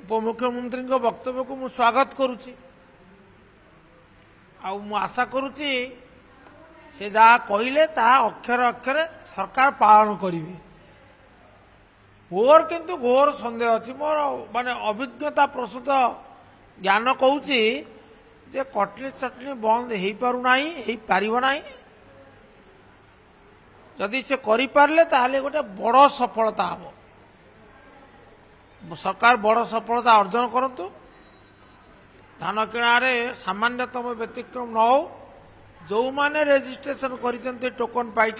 उपमुख्यमंत्री वक्तव्य को मुझे स्वागत करुच्ची आशा करुच्ची से जहाँ कहले ता अक्षर अक्षर सरकार पालन करेंगे। मोर किंतु घोर सन्देह अच्छी मोर माने अभिज्ञता प्रसूत ज्ञान कहूँ जे कटली चटनी बंद हो पारना हो जदि से करें ताहले गोटे बड़ सफलता हम सरकार बड़ सफलता अर्जन करतु धान किणारे सामान्यतम व्यतिक्रम न हो जो माने रजिस्ट्रेशन कर टोकन पाई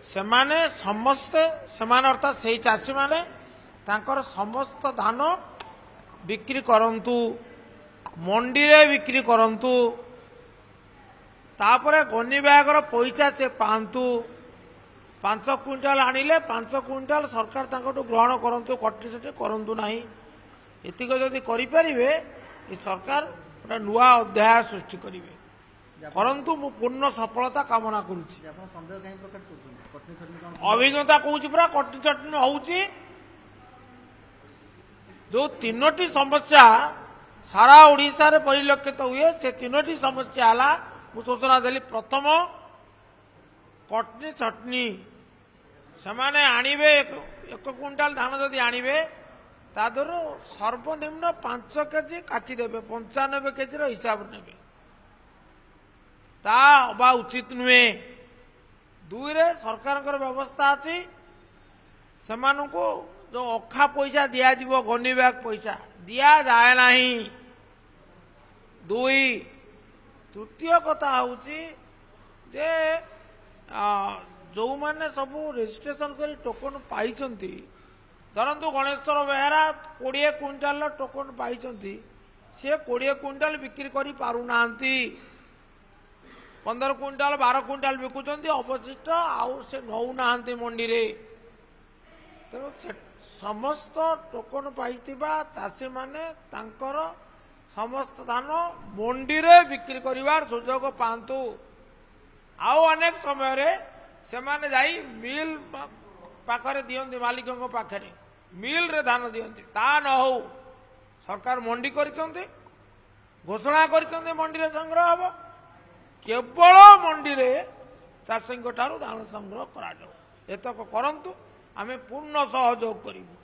सेमाने समस्ते सेमाने अर्थात से चाषी माने तांकर समस्त धान बिक्री करंतु मंडी रे बिक्री करंतु तापरे गनी विभागर पैसा से पांतु 5 क्विंटाल आनिले 5 क्विंटाल सरकार तांकटू ग्रहण करंतु कटली सेठी करंतु नाही एतिक जदि करि परिबे ए सरकार गोटे नुआ अध्याय सृष्टि करिवे परंतु मु पूर्ण सफलता कामना करुच्ची। अभिज्ञता कहूँ पूरा कटली चटनी होउची जो 3टी समस्या सारा ओडिशा रे परिलक्षित हुए से 3टी समस्या हला मु सूचना देली। प्रथम कटनी चटनी सेमाने आनिबे 1 क्विंटाल धान जदि आनिबे तादर सर्वनिम्न 5 केजी काटी देबे 95 केजी रो हिसाब नेबे ता बा उचित नुहे। 2 रे सरकार व्यवस्था अच्छी सेमानकु जो अखा पैसा दिया जीवो गनी बैग पैसा दिया जाए नहीं। 2 तृतीय कथा होउची जे जो माने सबू रजिस्ट्रेशन करी टोकन पाई धरतु गणेश्वर बेहरा 20 क्विंटाल टोकन पाई सी 20 क्विंटाल बिक्री करी पारु नांती 15 क्विंटाल 12 क्विंटाल बिकुचंती अवशिष्ट आउ से नौ नांती मंडी रे। तेणु समस्त टोकन पाइतिबा चाषी माने तांकर समस्त धान मंडी रे बिक्री करिवार सुजोग पांतु। आउ अनेक समय रे सेमाने जाई मिल पाखरे दियंती मालिकों पाखरे मिल रे धान दियंती ता न हो सरकार मंडी करिसंती घोषणा करिसंती मंडी रे संग्रह हबो केवल मंडी रे चाषी ठारू धान संग्रह करा जाओ एतक करंतु आमे पूर्ण सहयोग करिबु।